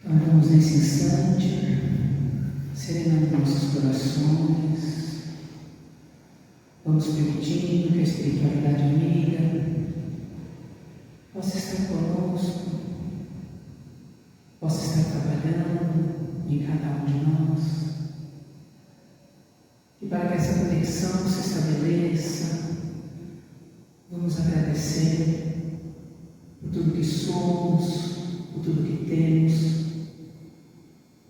Então vamos nesse instante serenando nossos corações, vamos permitindo que a espiritualidade amiga possa estar conosco, possa estar trabalhando em cada um de nós, e para que essa conexão se estabeleça, vamos agradecer por tudo que somos, por tudo que temos,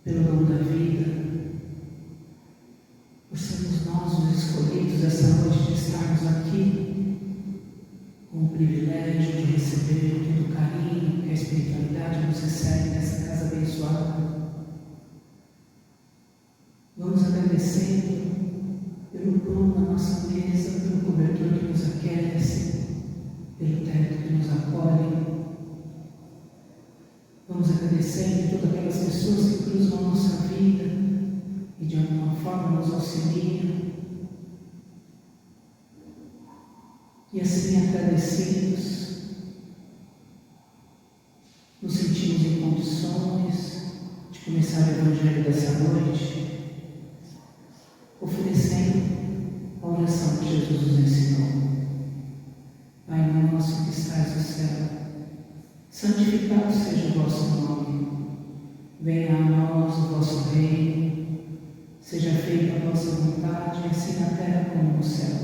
pelo dom da vida, por sermos nós os escolhidos essa noite de estarmos aqui, com o privilégio de receber todo o carinho que a espiritualidade nos recebe nessa casa abençoada. Vamos agradecendo pelo pão na nossa mesa, pelo cobertor que nos aquece, pelo teto que nos acolhe. Vamos agradecendo todas aquelas pessoas que cruzam a nossa vida e de alguma forma nos auxiliam. E assim agradecidos, nos sentimos em condições de começar o Evangelho dessa noite, oferecendo a oração que Jesus nos ensinou. Pai nosso que estás no céu, santificado seja o vosso nome, venha a nós o vosso reino, seja feita a vossa vontade, assim na terra como no céu.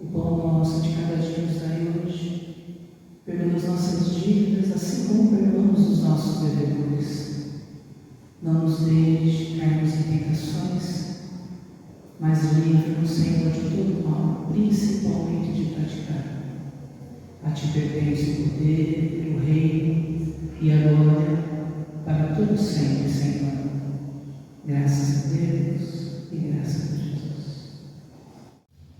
O pão nosso de cada dia nos dai hoje, perdoa as nossas dívidas, assim como perdoamos os nossos devedores. Não nos deixe cairmos em tentações, mas livra-nos, Senhor, de todo mal, principalmente de praticar. A ti pertence o poder, o reino e a glória para todos sempre, Senhor. Graças a Deus e graças a Jesus.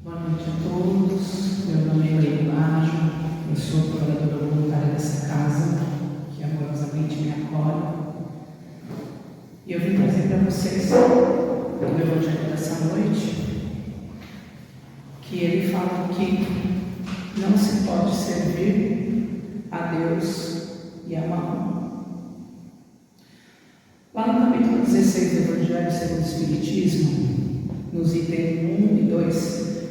Boa noite a todos. Meu nome é Leila Mágio, eu sou colaboradora voluntária dessa casa, que amorosamente me acolhe. E eu vim trazer para vocês o Evangelho dessa noite, que ele fala que não se pode servir a Deus e a Mamon. Lá no capítulo 16 do Evangelho segundo o Espiritismo, nos itens 1 e 2,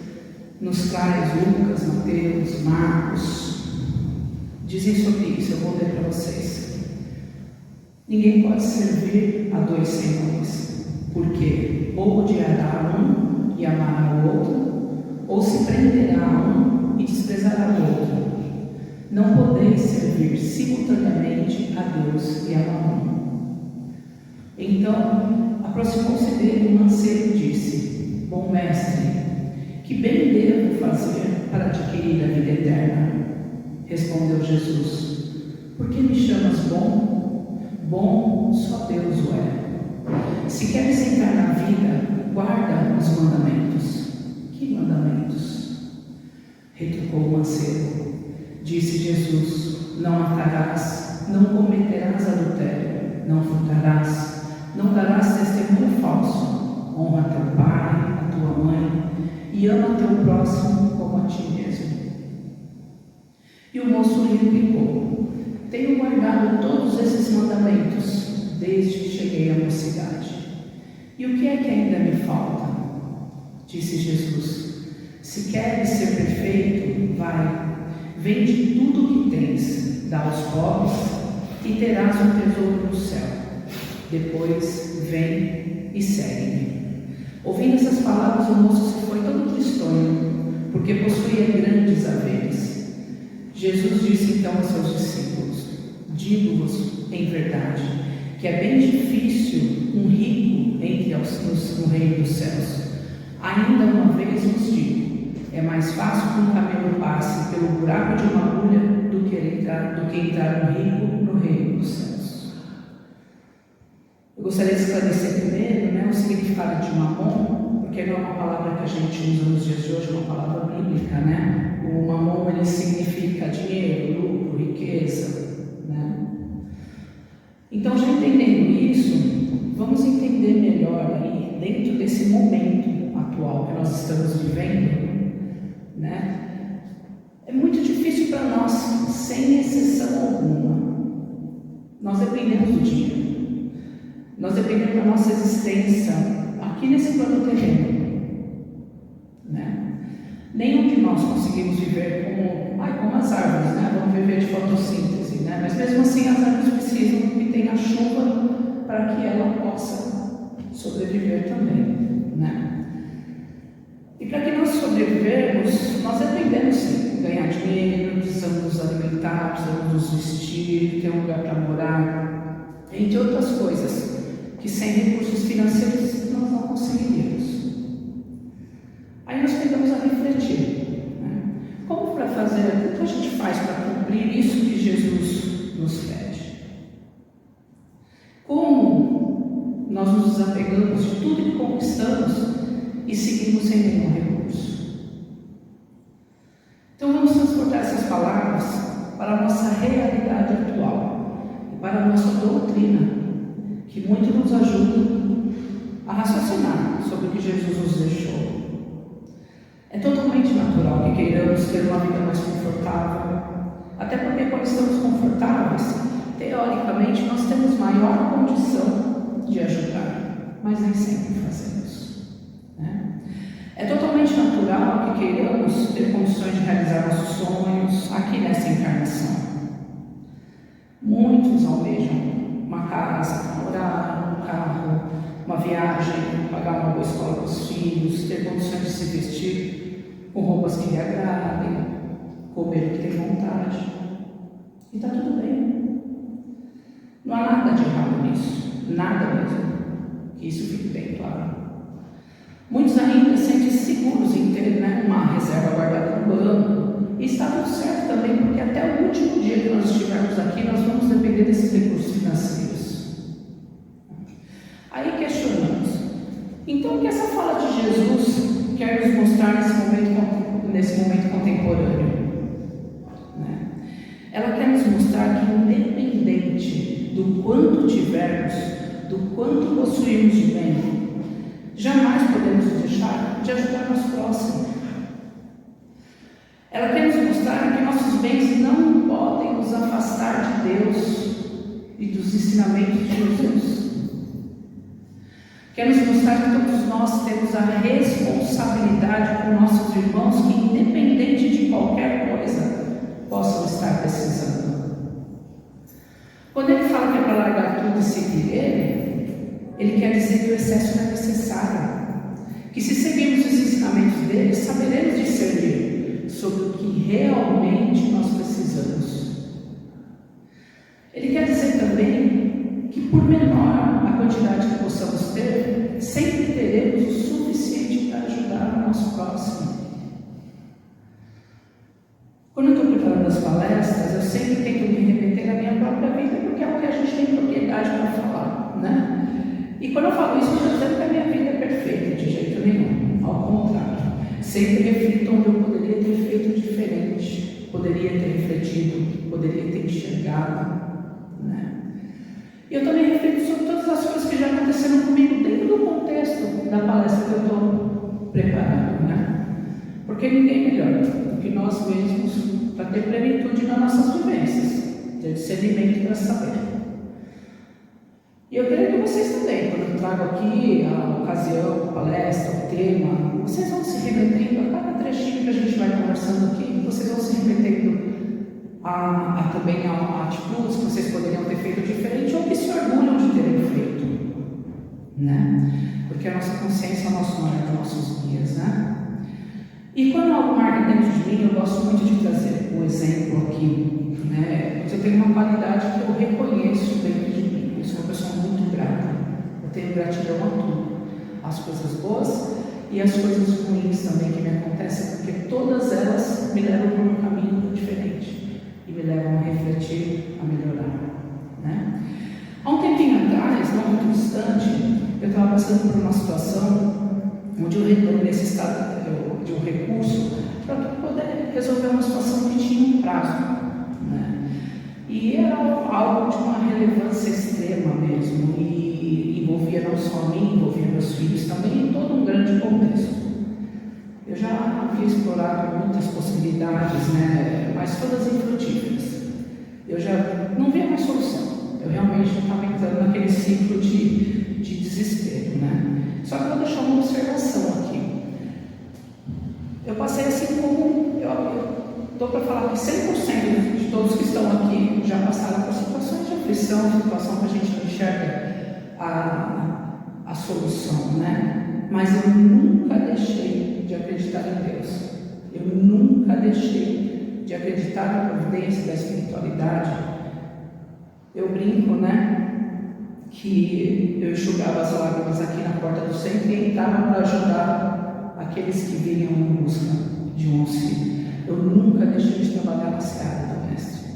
nos traz Lucas, Mateus, Marcos, dizem sobre isso, eu vou ler para vocês. Ninguém pode servir a dois senhores, porque ou odiará um e amará o outro, ou se prenderá a um e desprezará o outro. Não podeis servir simultaneamente a Deus e a Mamon. Então aproximou-se dele um mancebo e disse: Bom mestre, que bem devo fazer para adquirir a vida eterna? Respondeu Jesus: Por que me chamas bom? Bom só Deus o é. Se queres entrar na vida, guarda os mandamentos. Que mandamentos? Retrucou o mancebo. Disse Jesus: Não matarás, não cometerás adultério, não furtarás, não darás testemunho falso, honra teu pai, a tua mãe, e ama teu próximo como a ti mesmo. E o moço lhe replicou: Tenho guardado todos esses mandamentos, desde que cheguei à mocidade. E o que é que ainda me falta? Disse Jesus: Se queres ser perfeito, vai, vende tudo o que tens, dá aos pobres, e terás um tesouro no céu. Depois vem e segue-me. Ouvindo essas palavras, o moço se foi todo tristonho, porque possuía grandes haveres. Jesus disse então aos seus discípulos: Digo-vos em verdade que é bem difícil um rico entre no reino dos céus. Ainda uma vez vos digo, é mais fácil que um camelo passe pelo buraco de uma agulha do que entrar um rico no reino dos céus. Eu gostaria de esclarecer primeiro, o significado de Mamon, porque não é uma palavra que a gente usa nos dias de hoje, é uma palavra bíblica, O Mamon, ele significa dinheiro, lucro, riqueza, Então, já entendendo isso, vamos entender melhor aí, dentro desse momento atual que nós estamos vivendo, É muito difícil para nós, sem exceção alguma, Nós dependemos do dinheiro. Nós dependemos da nossa existência aqui nesse plano terreno, né? Nenhum de nós conseguimos viver como as árvores, né? Vamos viver de fotossíntese, né? Mas mesmo assim as árvores precisam que tenha chuva para que ela possa sobreviver também, né? E para que nós sobrevivermos, nós dependemos sim de ganhar dinheiro, precisamos nos alimentar, precisamos nos vestir, ter um lugar para morar, entre outras coisas que sem recursos financeiros nós não conseguiríamos. Aí nós pegamos a refletir, né? Como para fazer, o que a gente faz para cumprir isso que Jesus nos pede? Como nós nos desapegamos de tudo que conquistamos e seguimos sem nenhum recurso? Então vamos transportar essas palavras para a nossa realidade atual e para a nossa doutrina, que muito nos ajuda a raciocinar sobre o que Jesus nos deixou. É totalmente natural que queiramos ter uma vida mais confortável, até porque quando estamos confortáveis, teoricamente nós temos maior condição de ajudar, mas nem sempre fazemos, né? É totalmente natural que queiramos ter condições de realizar nossos sonhos aqui nessa encarnação. Muitos almejam uma casa para morar, um carro, uma viagem, pagar uma boa escola para os filhos, ter condições de se vestir com roupas que lhe agradem, comer o que tem vontade. E está tudo bem. Não há nada de errado nisso, nada mesmo. Que isso fique bem claro. Muitos ainda sentem-se seguros em ter, né, uma reserva guardada no banco. E está tudo certo também, porque até o último dia que nós estivermos aqui, nós vamos depender desses recursos financeiros. Aí questionamos. Então, o que essa fala de Jesus quer nos mostrar nesse momento contemporâneo? Né? Ela quer nos mostrar que, independente do quanto tivermos, do quanto possuímos de bem, jamais podemos deixar de ajudar nosso próximo. Ela quer nos mostrar que nossos bens não podem nos afastar de Deus e dos ensinamentos de Jesus. Quer nos mostrar que todos nós temos a responsabilidade com nossos irmãos que, independente de qualquer coisa, possam estar precisando. Quando ele fala que é para largar tudo e seguir ele quer dizer que o excesso não é necessário. Que se seguirmos os ensinamentos dele, saberemos discernir sobre o que realmente nós precisamos. Ele quer dizer também que, por menor a quantidade que possamos ter, sempre teremos o suficiente para ajudar o nosso próximo. Quando eu estou preparando as palestras, eu sempre tento me remeter à minha própria vida, porque é o que a gente tem propriedade para falar, né? E quando eu falo isso, eu estou dizendo que a minha vida é perfeita, de jeito nenhum. Ao contrário, sempre reflito onde eu poderia ter feito diferente, poderia ter refletido, poderia ter enxergado, né? E eu também reflito sobre todas as coisas que já aconteceram comigo dentro do contexto da palestra que eu estou preparando, né? Porque ninguém é melhor do que nós mesmos para ter plenitude nas nossas vivências, ter discernimento para saber. E eu creio que vocês também, quando eu trago aqui a ocasião, a palestra, o tema, vocês vão se remetendo a cada trechinho que a gente vai conversando aqui, vocês vão se remetendo também a atitudes que vocês poderiam ter feito diferente ou que se orgulham de terem feito, né? Porque a nossa consciência é o nosso maior, nossos guias, né? E quando algo marca dentro de mim, eu gosto muito de trazer o exemplo aqui, né? Porque eu tenho uma qualidade que eu reconheço dentro de mim. Eu sou uma pessoa muito grata. Eu tenho gratidão a tudo, as coisas boas e as coisas ruins também que me acontecem, porque todas elas me levam por um caminho diferente e me levam a refletir, a melhorar, né? Há um tempinho atrás, não muito distante, eu estava passando por uma situação onde eu retornei nesse estado de um recurso para poder resolver uma situação que tinha um prazo, né? E era algo de uma relevância extrema mesmo, e envolvia não só a mim, envolvia meus filhos também, em todo um grande contexto. Eu já havia explorado muitas possibilidades, né? Mas todas infrutíferas. Eu já não via mais solução. Eu realmente estava entrando naquele ciclo de desespero, né? Só que eu vou deixar uma observação aqui. Eu passei assim como... Eu estou para falar que 100% de todos que estão aqui já passaram por situações de aflição, situação que a gente não enxerga a solução, né? Mas eu nunca deixei de acreditar em Deus. Eu nunca deixei de acreditar na providência da espiritualidade. Eu brinco, né? Que eu enxugava as lágrimas aqui na porta do centro e entrava para ajudar aqueles que vinham em busca de um auxílio. Eu nunca deixei de trabalhar na seara do Mestre,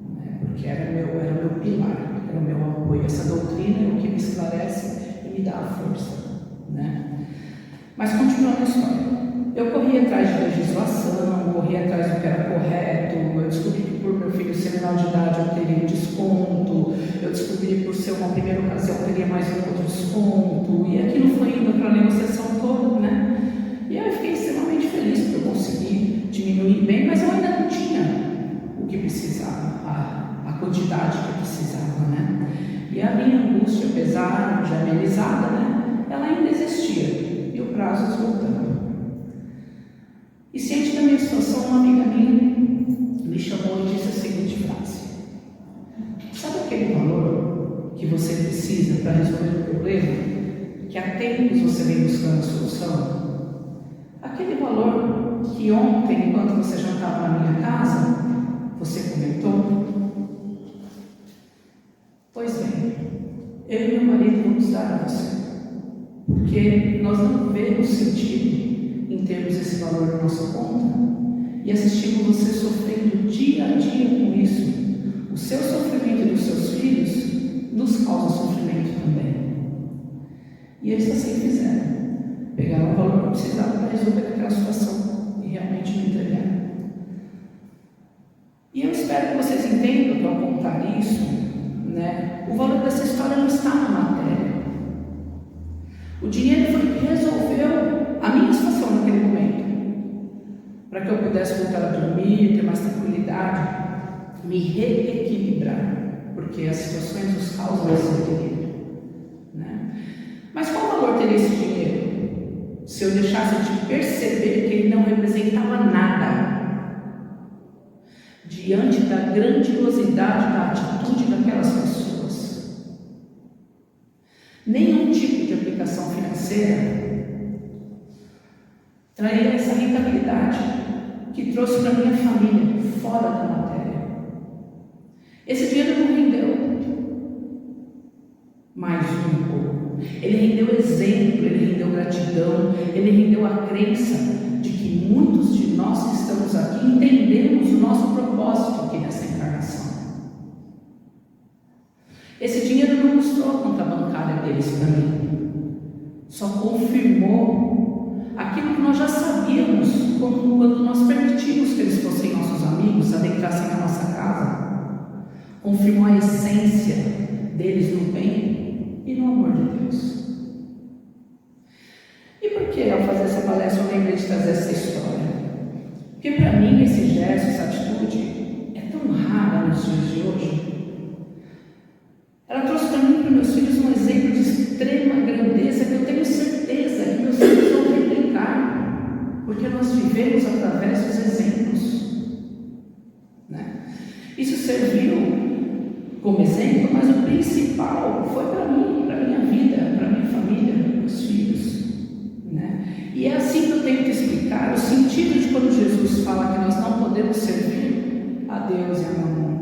né? Porque era meu pilar, era o meu apoio. Essa doutrina é o que me esclarece e me dá a força, né? Mas continuando a história, eu corri atrás de legislação, corri atrás do que era correto, eu descobri que por meu filho ser menor de idade eu teria um desconto, eu descobri que por ser uma primeira ocasião eu teria mais um outro desconto, e aquilo foi indo para a negociação toda, né? E aí eu fiquei extremamente feliz porque eu consegui diminuir bem, mas eu ainda não tinha o que precisava, a quantidade que eu precisava, né? E a minha angústia, apesar de amenizada, né, ela ainda existia, e o prazo esgotando. E ciente da minha situação, uma amiga minha me chamou e disse a seguinte frase: sabe aquele valor que você precisa para resolver o problema, que há tempos você vem buscando a solução? Aquele valor que ontem, enquanto você jantava na minha casa, você comentou? Pois bem, eu e meu marido vamos dar a você, porque nós não vemos sentido em termos esse valor na nossa conta e assistimos você sofrendo dia a dia com isso. O seu sofrimento e dos seus filhos nos causa sofrimento também. E eles assim fizeram. Pegaram o valor que precisava para resolver aquela situação e realmente me entregaram. E eu espero que vocês entendam que ao contar isso, né, o valor dessa história não está na matéria. O dinheiro foi o que resolveu a minha situação naquele momento, para que eu pudesse voltar a dormir, ter mais tranquilidade, me reequilibrar, porque as situações nos causam esse equilíbrio, né? Mas qual valor teria esse dinheiro se eu deixasse de perceber que ele não representava nada diante da grandiosidade da atitude daquelas pessoas? Nenhum tipo de aplicação financeira traria essa rentabilidade que trouxe para minha família fora da matéria. Esse dinheiro não rendeu mais um pouco. Ele rendeu exemplo, ele rendeu gratidão, ele rendeu a crença de que muitos de nós que estamos aqui entendemos o nosso propósito aqui nessa encarnação. Esse dinheiro não mostrou a conta bancária deles para mim, só confirmou aquilo que nós já sabíamos quando nós permitimos que eles fossem nossos amigos, adentrassem na nossa casa. Confirmou a essência deles no bem e no amor de Deus. E por que ao fazer essa palestra eu lembrei de trazer essa história? Porque para mim esse gesto, essa atitude é tão rara nos dias de hoje. Ela trouxe para mim e para meus filhos um exemplo de extrema grandeza que eu tenho certeza que meus filhos vão replicar, porque nós vivemos através dos exemplos, né? Isso serviu como exemplo, mas o principal foi para mim, para minha vida, para minha família, para meus filhos, né? E é assim que eu tento explicar o sentido de quando Jesus fala que nós não podemos servir a Deus e a Mamon.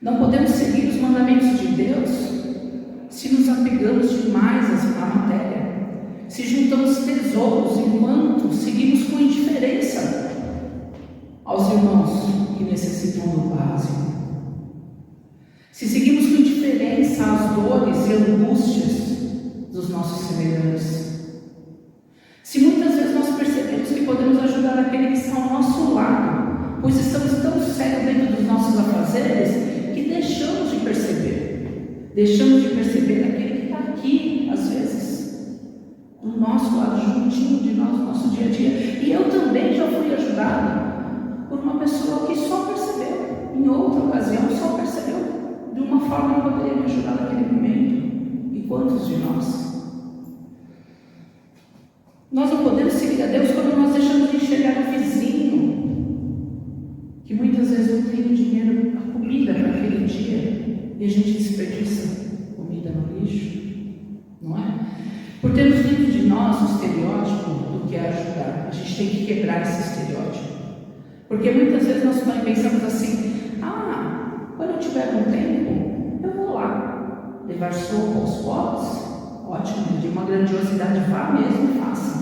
Não podemos seguir os mandamentos de Deus se nos apegamos demais à matéria, se juntamos tesouros enquanto seguimos com indiferença aos irmãos que necessitam do básico, se seguimos com indiferença às dores e angústias dos nossos semelhantes, se muitas vezes nós percebemos que podemos ajudar aquele que está ao nosso lado, pois estamos tão cegos dentro dos nossos afazeres que deixamos de perceber aquele que está aqui, às vezes, do nosso lado, juntinho de nós, no nosso dia a dia. E eu também já fui ajudada por uma pessoa que só percebeu, em outra ocasião, só percebeu de uma forma que poderia me ajudar naquele momento. E quantos de nós? Nós não podemos seguir a Deus quando nós deixamos de enxergar o vizinho, que muitas vezes não tem dinheiro, a comida para aquele dia, e a gente desperdiça comida no lixo, não é? Por termos dentro de nós o estereótipo do que é ajudar, a gente tem que quebrar esse estereótipo. Porque muitas vezes nós pensamos assim: quando eu tiver um tempo, eu vou lá levar sopa aos pobres. Ótimo, de uma grandiosidade, vá mesmo e faça.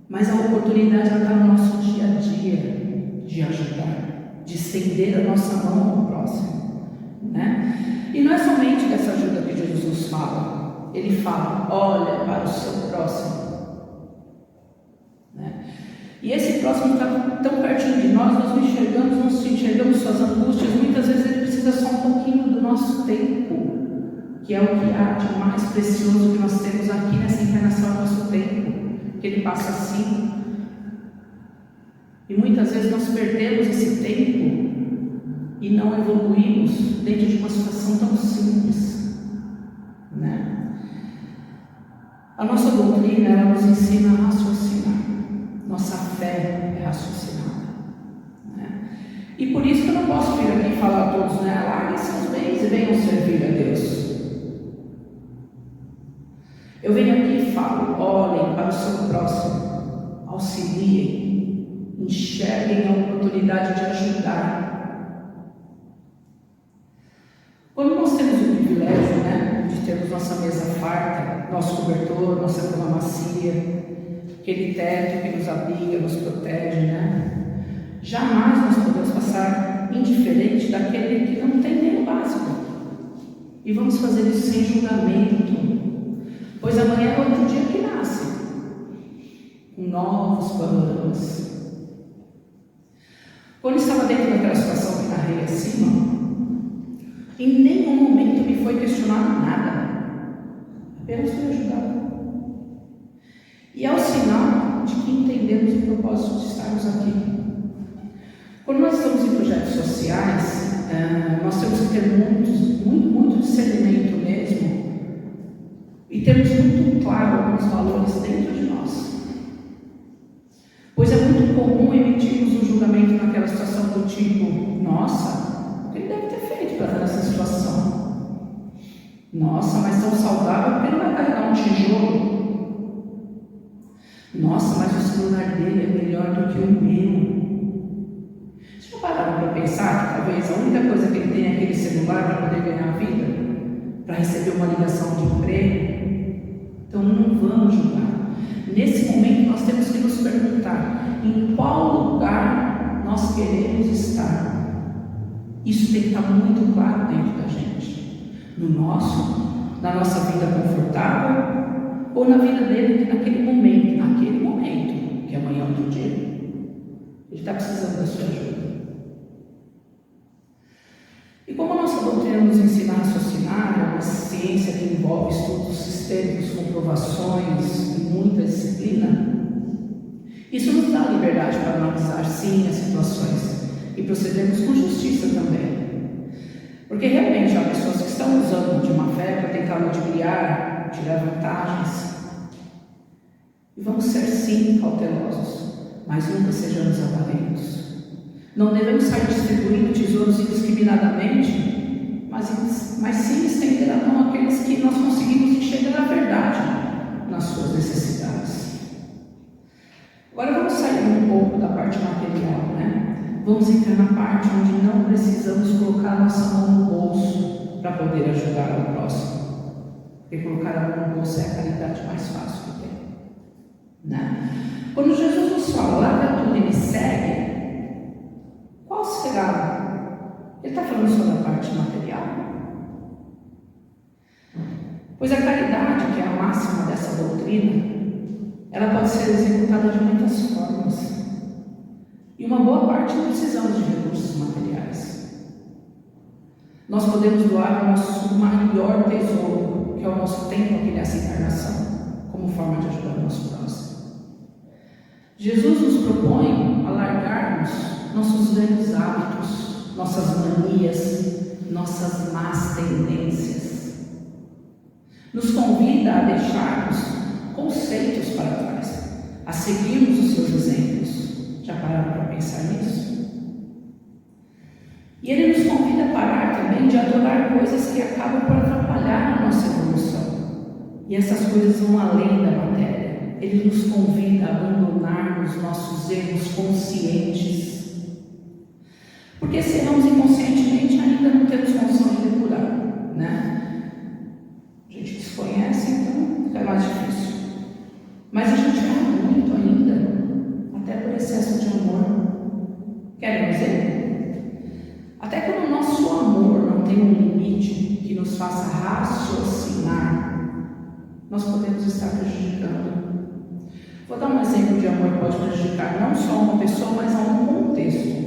Mas a oportunidade está no nosso dia a dia de ajudar, de estender a nossa mão ao próximo, né? E não é somente dessa ajuda que Jesus nos fala. Ele fala: olha para o seu próximo, né? E esse próximo está tão pertinho de nós, nós não enxergamos suas angústias. Muitas vezes ele precisa só um pouquinho do nosso tempo, que é o que há de mais precioso que nós temos aqui nessa encarnação, nosso tempo, que ele passa assim. E muitas vezes nós perdemos esse tempo e não evoluímos dentro de uma situação tão simples, né? A nossa doutrina, ela nos ensina a raciocinar. Nossa fé é raciocinada, né? E por isso que eu não posso vir aqui falar a todos, né? Larguem seus bens e venham servir a Deus. Eu venho aqui e falo: olhem para o seu próximo, auxiliem, enxerguem a oportunidade de ajudar. Quando nós temos o privilégio, né, de termos nossa mesa farta, nosso cobertor, nossa cama macia, aquele teto que nos abriga, nos protege, né? Jamais nós podemos passar indiferente daquele que não tem nem o básico. E vamos fazer isso sem julgamento, pois amanhã é outro dia que nasce, com novos panoramas. Quando estava dentro daquela situação que narrei acima, em nenhum momento me foi questionado nada, apenas fui ajudado. E é o sinal de que entendemos o propósito de estarmos aqui. Quando nós estamos em projetos sociais, nós temos que ter muito discernimento mesmo, e temos muito claro alguns valores dentro de nós. Pois é muito comum emitirmos um julgamento naquela situação do tipo: nossa, o que ele deve ter feito para estar nessa situação? Nossa, mas tão saudável, porque ele vai carregar um tijolo? Nossa, mas o celular dele é melhor do que o meu. Vocês não pararam para pensar que talvez a única coisa que ele tem é aquele celular para poder ganhar a vida? Para receber uma ligação de emprego? Então não vamos julgar. Nesse momento nós temos que nos perguntar: em qual lugar nós queremos estar? Isso tem que estar muito claro dentro da gente. No nosso, na nossa vida confortável, ou na vida dele naquele momento, que amanhã é outro dia. Ele está precisando da sua ajuda. E como a nossa doutrina nos ensina a raciocinar, é uma ciência que envolve estudos sistêmicos, comprovações e muita disciplina, isso nos dá liberdade para analisar sim as situações e procedermos com justiça também. Porque realmente há pessoas que estão usando de má fé para tentar ludibriar, tirar vantagens. E vamos ser sim cautelosos, mas nunca sejamos avarentos. Não devemos sair distribuindo tesouros indiscriminadamente, mas sim estender a mão àqueles que nós conseguimos enxergar a verdade nas suas necessidades. Agora vamos sair um pouco da parte material, né? Vamos entrar na parte onde não precisamos colocar a nossa mão no bolso para poder ajudar ao próximo. Porque colocar a mão no bolso é a caridade mais fácil que tem, né? Quando Jesus nos fala: larga tudo e me segue, qual será? Ele está falando sobre a parte material? Pois a caridade, que é a máxima dessa doutrina, ela pode ser executada de muitas formas. E uma boa parte não precisamos de recursos materiais. Nós podemos doar o nosso maior tesouro, que é o nosso tempo aqui nessa encarnação, como forma de ajudar o nosso próximo. Jesus nos propõe a largarmos nossos velhos hábitos, nossas manias, nossas más tendências. Nos convida a deixarmos conceitos para trás, a seguirmos os seus exemplos. Já pararam para pensar nisso? E Ele nos convida a parar também de adorar coisas que acabam por atrapalhar a nossa evolução. E essas coisas vão além da matéria. Ele nos convida a abandonarmos nossos erros conscientes. Porque se erramos inconscientemente, ainda não temos condição de depurar, né? A gente desconhece, então fica mais difícil. Mas a gente erra muito ainda, até por excesso de amor. Querem dizer? Até quando o nosso amor não tem um limite que nos faça raciocinar, nós podemos estar prejudicando. Vou dar um exemplo de amor que pode prejudicar não só uma pessoa, mas a um contexto.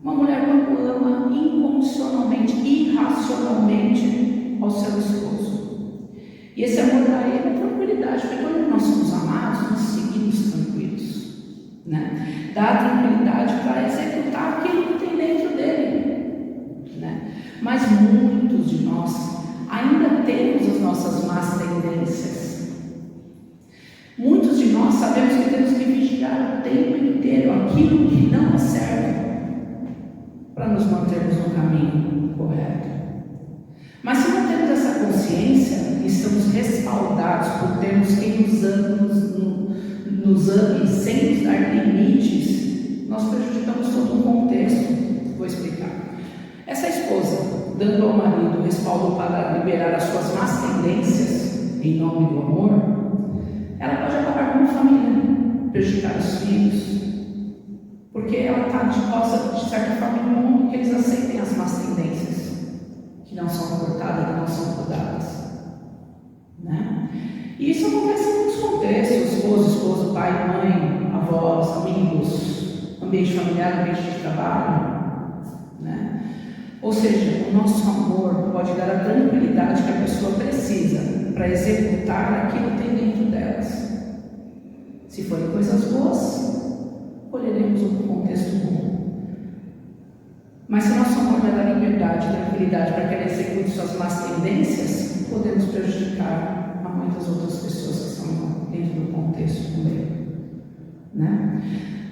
Uma mulher quando ama incondicionalmente, irracionalmente ao seu esposo. E esse amor para ele é tranquilidade, porque quando nós somos amados, nós seguimos tranquilos, né? Dá tranquilidade para executar aquilo que tem dentro dele, né? Mas muitos de nós ainda temos as nossas más tendências. Muitos de nós sabemos que temos que vigiar o tempo inteiro aquilo que não é certo, para nos mantermos no caminho correto. Mas se não temos essa consciência e estamos respaldados por termos quem nos ame sem nos dar limites, nós prejudicamos todo um contexto. Vou explicar. Essa esposa, dando ao marido respaldo para liberar as suas más tendências em nome do amor, ela pode acabar com a família, prejudicar os filhos, porque ela está de causa, de certa forma, no mundo que eles aceitem as más tendências, que não são cortadas, que não são cuidadas, né? E isso acontece em muitos contextos: esposo, pai, mãe, avós, amigos, ambiente familiar, ambiente de trabalho, né? Ou seja, o nosso amor pode dar a tranquilidade que a pessoa precisa para executar aquilo que tem dentro delas. Se forem coisas boas, colheremos um contexto bom. Mas se nosso amor vai dar liberdade e tranquilidade para que ela execute suas más tendências, podemos prejudicar a muitas outras pessoas que estão dentro do contexto também, né?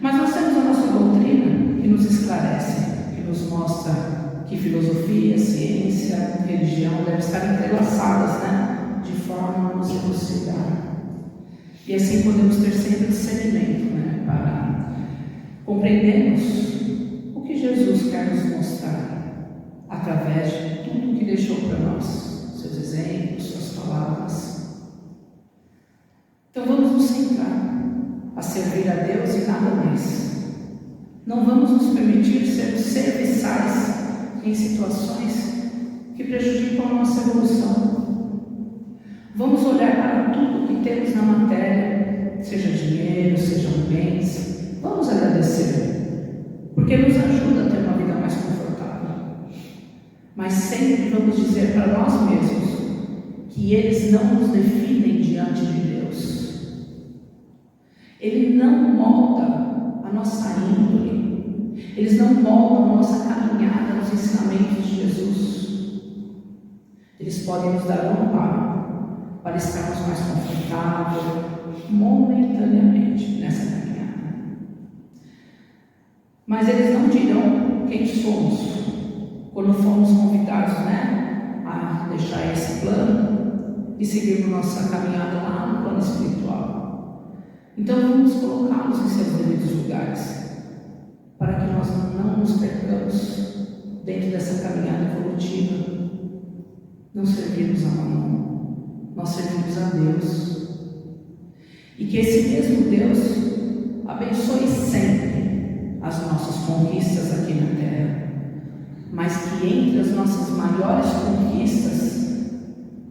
Mas nós temos a nossa doutrina que nos esclarece, que nos mostra que filosofia, ciência, religião devem estar entrelaçadas, né? De forma a nos elucidar. E assim podemos ter sempre discernimento, né? Para compreendermos o que Jesus quer nos mostrar através de tudo que deixou para nós, seus exemplos, suas palavras. Então vamos nos centrar a servir a Deus e nada mais. Não vamos nos permitir sermos serviçais em situações que prejudicam a nossa evolução. Vamos olhar para tudo que temos na matéria, seja dinheiro, sejam bens. Vamos agradecer, porque nos ajuda a ter uma vida mais confortável. Mas sempre vamos dizer para nós mesmos que eles não nos definem diante de Deus. Ele não molda a nossa índole, eles não moldam a nossa caminhada nos ensinamentos de Jesus. Eles podem nos dar um amparo para estarmos mais confortáveis momentaneamente nessa caminhada. Mas eles não dirão quem somos quando fomos convidados, né, a deixar esse plano e seguirmos nossa caminhada lá no plano espiritual. Então vamos colocá-los em seus devidos lugares, para que nós não nos percamos dentro dessa caminhada evolutiva. Não servimos a mamão, nós servimos a Deus. E que esse mesmo Deus abençoe sempre as nossas conquistas aqui na Terra, mas que entre as nossas maiores conquistas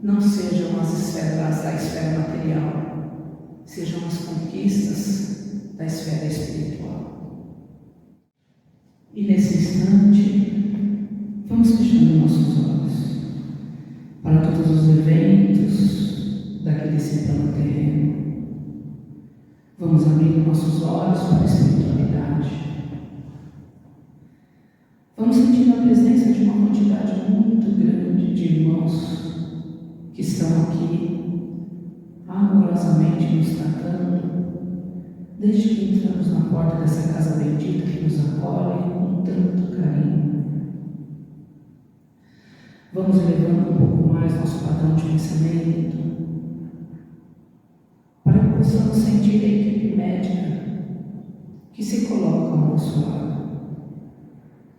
não sejam as esferas da esfera material, sejam as conquistas da esfera espiritual. E nesse instante, vamos fechando nossos olhos para todos os eventos daqui desse plano terreno. Vamos abrir nossos olhos para a espiritualidade. Vamos sentir a presença de uma irmãos que estão aqui amorosamente nos tratando, desde que entramos na porta dessa casa bendita que nos acolhe com tanto carinho. Vamos elevando um pouco mais nosso padrão de pensamento, para que possamos sentir a equipe médica que se coloca ao nosso lado,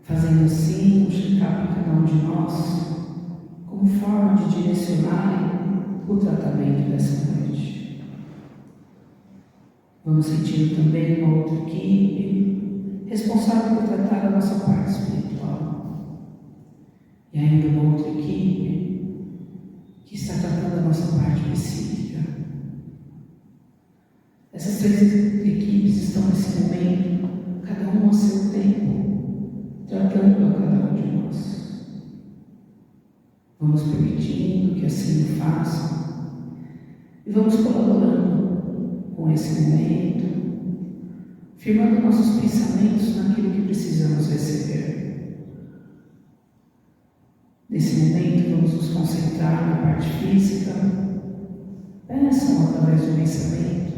fazendo assim um check-up em cada um de nós, como forma de direcionar o tratamento dessa noite. Vamos sentir também uma outra equipe responsável por tratar a nossa parte espiritual. E ainda uma outra equipe que está tratando a nossa parte psíquica. Essas três equipes estão nesse momento, cada um ao seu tempo, tratando a cada um de nós. Vamos permitindo que assim o façam e vamos colaborando com esse momento, firmando nossos pensamentos naquilo que precisamos receber. Nesse momento, vamos nos concentrar na parte física. Peçam através do pensamento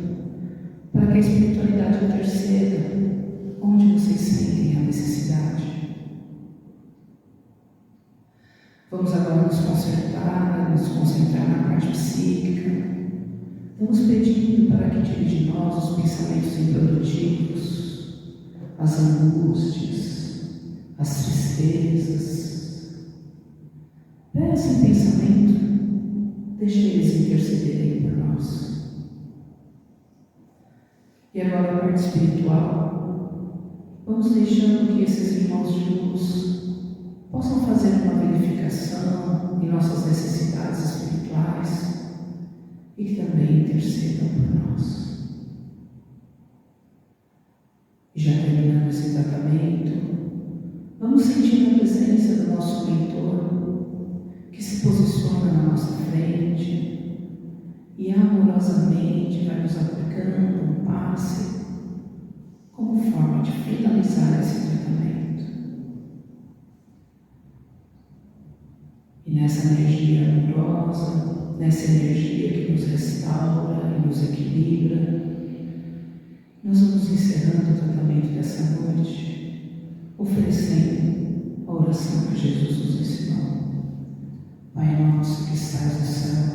para que a espiritualidade interceda onde vocês sentem a necessidade. Vamos agora nos concentrar na parte psíquica. Vamos pedindo para que tire de nós os pensamentos improdutivos, as angústias, as tristezas. Peça em pensamento, deixe eles intercederem por nós. E agora a parte espiritual, vamos deixando que esses irmãos de luz possam fazer uma verificação em nossas necessidades espirituais e que também intercedam por nós. E já terminando esse tratamento, vamos sentir a presença do nosso mentor, que se posiciona na nossa frente e amorosamente vai nos aplicando um passe como forma de finalizar esse tratamento. E nessa energia amorosa, nessa energia que nos restaura e nos equilibra, nós vamos encerrando o tratamento dessa noite, oferecendo a oração que Jesus nos ensinou. Pai nosso que estás no céu,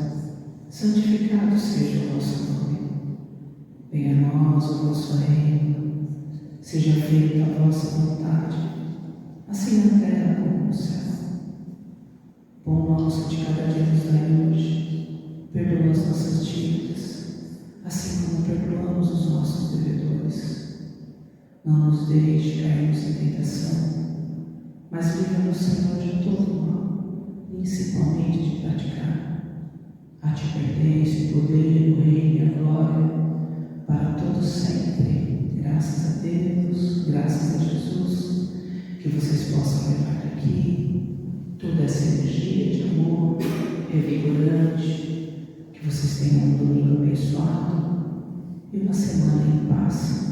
santificado seja o vosso nome. Venha a nós o vosso reino, seja feita a vossa vontade, assim na terra como no céu. Pão nosso de cada dia nos dai hoje, perdoa as nossas dívidas, assim como perdoamos os nossos devedores. Não nos deixe cairmos em tentação, mas livra-nos, Senhor, de todo mal, principalmente de praticar. A ti pertence o poder, o reino e a glória, para todos sempre. Graças a Deus, graças a Jesus, que vocês possam levar daqui toda essa energia de amor revigorante, que vocês tenham um domingo abençoado e uma semana em paz.